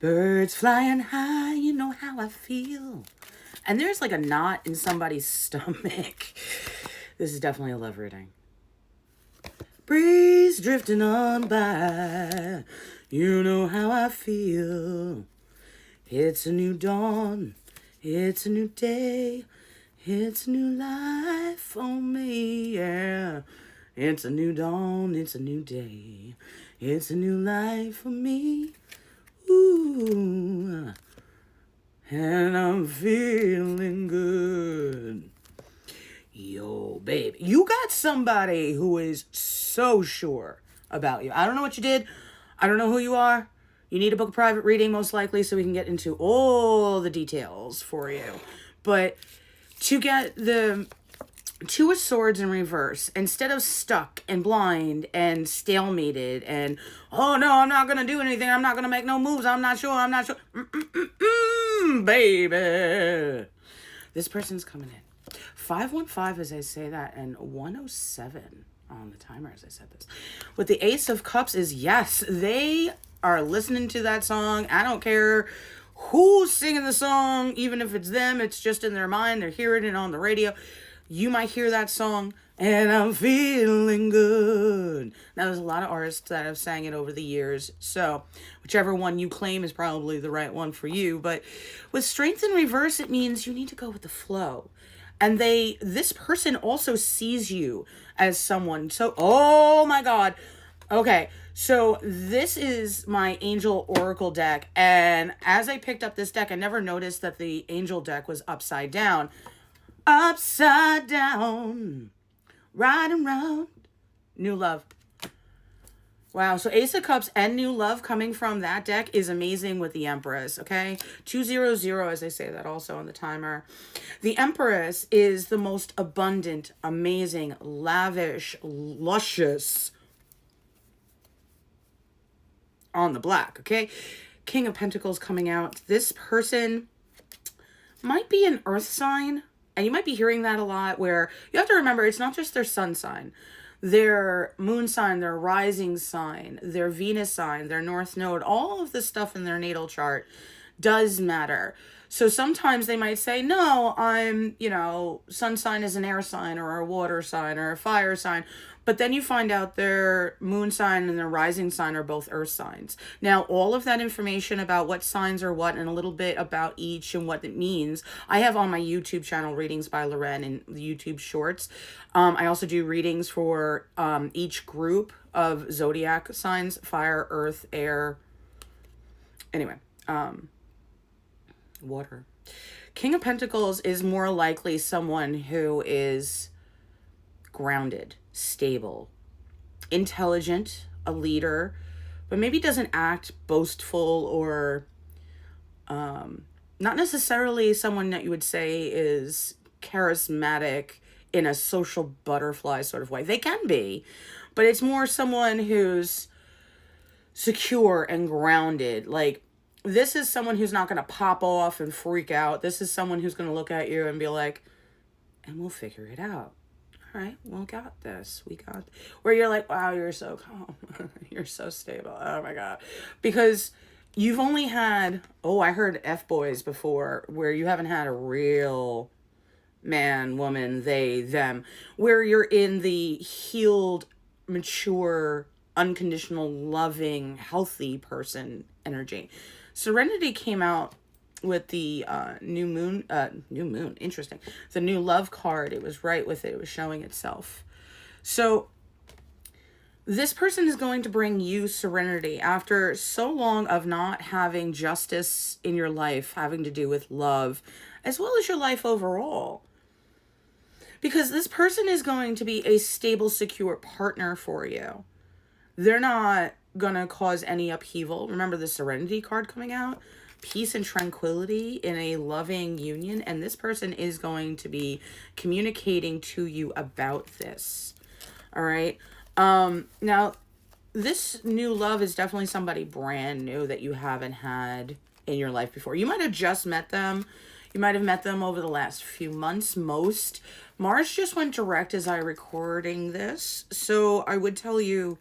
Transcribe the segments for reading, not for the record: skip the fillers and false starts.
Birds flying high, you know how I feel. And there's like a knot in somebody's stomach. This is definitely a love reading. Breeze drifting on by, you know how I feel. It's a new dawn, it's a new day, it's a new life for me, yeah. It's a new dawn, it's a new day, it's a new life for me. Ooh, and I'm feeling good. Yo, baby, you got somebody who is so sure about you. I don't know what you did. I don't know who you are. You need to book a private reading, most likely, so we can get into all the details for you. But to get the Two of Swords in reverse, instead of stuck and blind and stalemated and, oh no, I'm not going to do anything, I'm not going to make no moves, I'm not sure. Baby. This person's coming in. 515 as I say that, and 107 on the timer as I said this. With the Ace of Cups is, yes, they are listening to that song. I don't care who's singing the song, even if it's them, it's just in their mind, they're hearing it on the radio. You might hear that song, and I'm feeling good. Now, there's a lot of artists that have sang it over the years, so whichever one you claim is probably the right one for you. But with Strength in reverse, it means you need to go with the flow. And this person also sees you as someone. So, oh my God. Okay, so this is my Angel Oracle deck. And as I picked up this deck, I never noticed that the Angel deck was upside down. Upside down, right and round, new love. Wow, so Ace of Cups and new love coming from that deck is amazing with the Empress, okay? 200 as I say that also on the timer. The Empress is the most abundant, amazing, lavish, luscious on the black, okay? King of Pentacles coming out. This person might be an earth sign. And you might be hearing that a lot, where you have to remember it's not just their sun sign, their moon sign, their rising sign, their Venus sign, their north node, all of the stuff in their natal chart does matter. So sometimes they might say, no, I'm, sun sign is an air sign or a water sign or a fire sign. But then you find out their moon sign and their rising sign are both earth signs. Now, all of that information about what signs are what and a little bit about each and what it means, I have on my YouTube channel, Readings by LOREN, and the YouTube Shorts. I also do readings for each group of zodiac signs: fire, earth, air. Anyway, water. King of Pentacles is more likely someone who is grounded, stable, intelligent, a leader, but maybe doesn't act boastful or not necessarily someone that you would say is charismatic in a social butterfly sort of way. They can be, but it's more someone who's secure and grounded. Like, this is someone who's not going to pop off and freak out. This is someone who's going to look at you and be like, and we'll figure it out. All right, we got this. Where you're like, wow, you're so calm. You're so stable. Oh my God. Because you've only had, I heard F-boys before, where you haven't had a real man, woman, they, them, where you're in the healed, mature, unconditional, loving, healthy person energy. Serenity came out with the new moon, interesting. The new love card, it was right with it. It was showing itself. So this person is going to bring you serenity after so long of not having justice in your life, having to do with love, as well as your life overall. Because this person is going to be a stable, secure partner for you. They're not going to cause any upheaval. Remember the Serenity card coming out? Peace and tranquility in a loving union, and this person is going to be communicating to you about this. All right. Now, this new love is definitely somebody brand new that you haven't had in your life before. You might have just met them. You might have met them over the last few months, most. Mars just went direct as I'm recording this, so I would tell you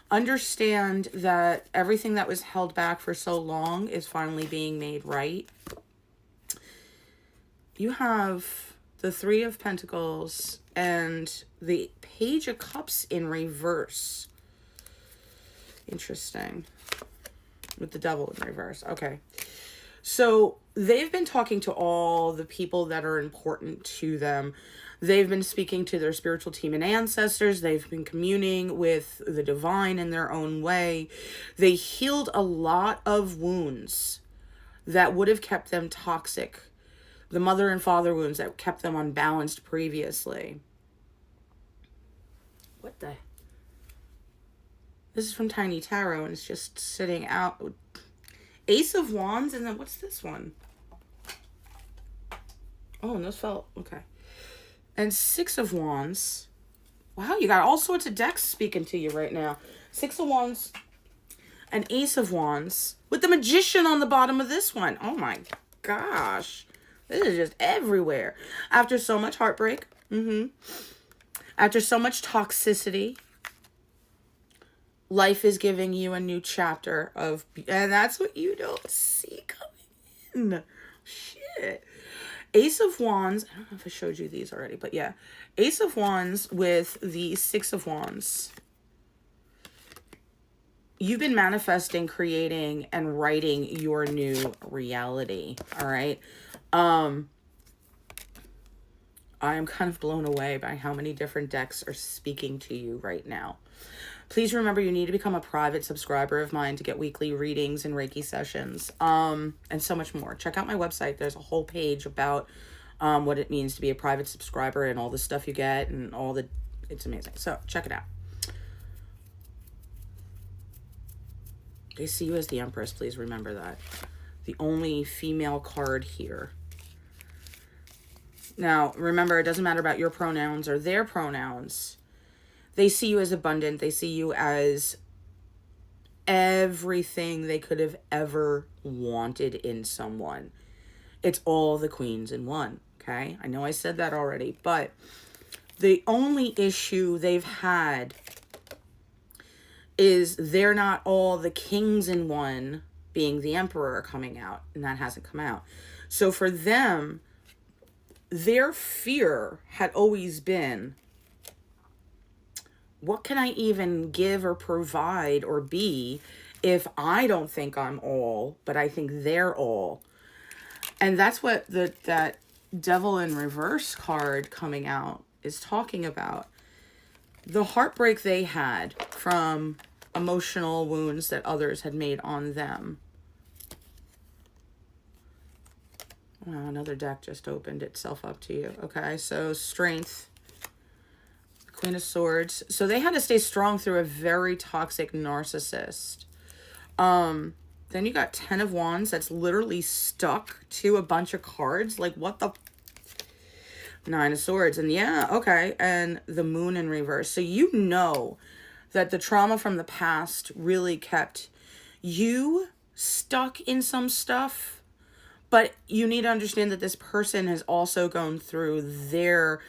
Understand that everything that was held back for so long is finally being made right. You have the Three of Pentacles and the Page of Cups in reverse. Interesting. With the Devil in reverse. Okay. So they've been talking to all the people that are important to them. They've been speaking to their spiritual team and ancestors. They've been communing with the divine in their own way. They healed a lot of wounds that would have kept them toxic. The mother and father wounds that kept them unbalanced previously. What the? This is from Tiny Tarot, and it's just sitting out. Ace of Wands, and then what's this one? Oh, and those fell, okay. And Six of Wands. Wow, you got all sorts of decks speaking to you right now. Six of Wands and Ace of Wands with the Magician on the bottom of this one. Oh my gosh. This is just everywhere. After so much heartbreak. After so much toxicity. Life is giving you a new chapter of... And that's what you don't see coming in. Shit. Ace of Wands. I don't know if I showed you these already, but yeah. Ace of Wands with the Six of Wands. You've been manifesting, creating, and writing your new reality. All right. I am kind of blown away by how many different decks are speaking to you right now. Please remember, you need to become a private subscriber of mine to get weekly readings and Reiki sessions, and so much more. Check out my website. There's a whole page about what it means to be a private subscriber and all the stuff you get and all the... It's amazing. So check it out. They see you as the Empress. Please remember that. The only female card here. Now, remember, it doesn't matter about your pronouns or their pronouns. They see you as abundant. They see you as everything they could have ever wanted in someone. It's all the queens in one, okay? I know I said that already, but the only issue they've had is they're not all the kings in one, being the emperor, coming out, and that hasn't come out. So for them, their fear had always been, what can I even give or provide or be if I don't think I'm all, but I think they're all? And that's what that Devil in Reverse card coming out is talking about. The heartbreak they had from emotional wounds that others had made on them. Wow, another deck just opened itself up to you. Okay, so Strength. Queen of Swords. So they had to stay strong through a very toxic narcissist. Then you got Ten of Wands that's literally stuck to a bunch of cards. Like, what the... Nine of Swords. And yeah, okay. And the Moon in reverse. So you know that the trauma from the past really kept you stuck in some stuff. But you need to understand that this person has also gone through their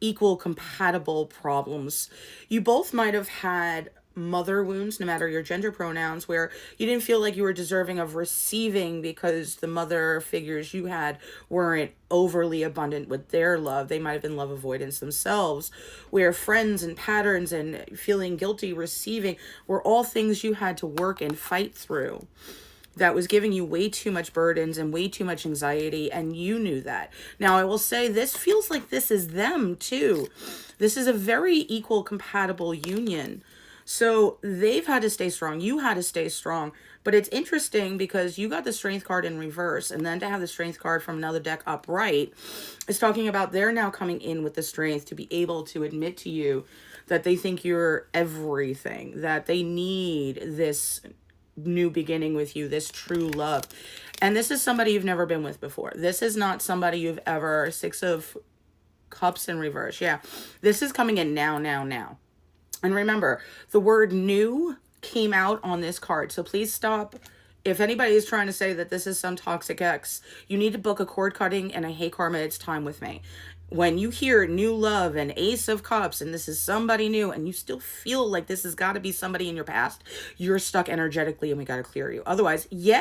equal compatible problems. You both might have had mother wounds, no matter your gender pronouns, where you didn't feel like you were deserving of receiving because the mother figures you had weren't overly abundant with their love. They might have been love avoidance themselves, where friends and patterns and feeling guilty receiving were all things you had to work and fight through. That was giving you way too much burdens and way too much anxiety, and you knew that. Now, I will say this feels like this is them too. This is a very equal, compatible union. So they've had to stay strong. You had to stay strong. But it's interesting because you got the Strength card in reverse, and then to have the Strength card from another deck upright is talking about they're now coming in with the strength to be able to admit to you that they think you're everything, that they need this new beginning with you, this true love. And this is somebody you've never been with before. This is not somebody you've ever... Six of Cups in reverse. Yeah, this is coming in now. And remember, the word new came out on this card. So please stop. If anybody is trying to say that this is some toxic ex, you need to book a cord cutting and a Hey Karma, it's time with me. When you hear new love and ace of cups and this is somebody new and you still feel like this has got to be somebody in your past, you're stuck energetically and we got to clear you. Otherwise, yeah,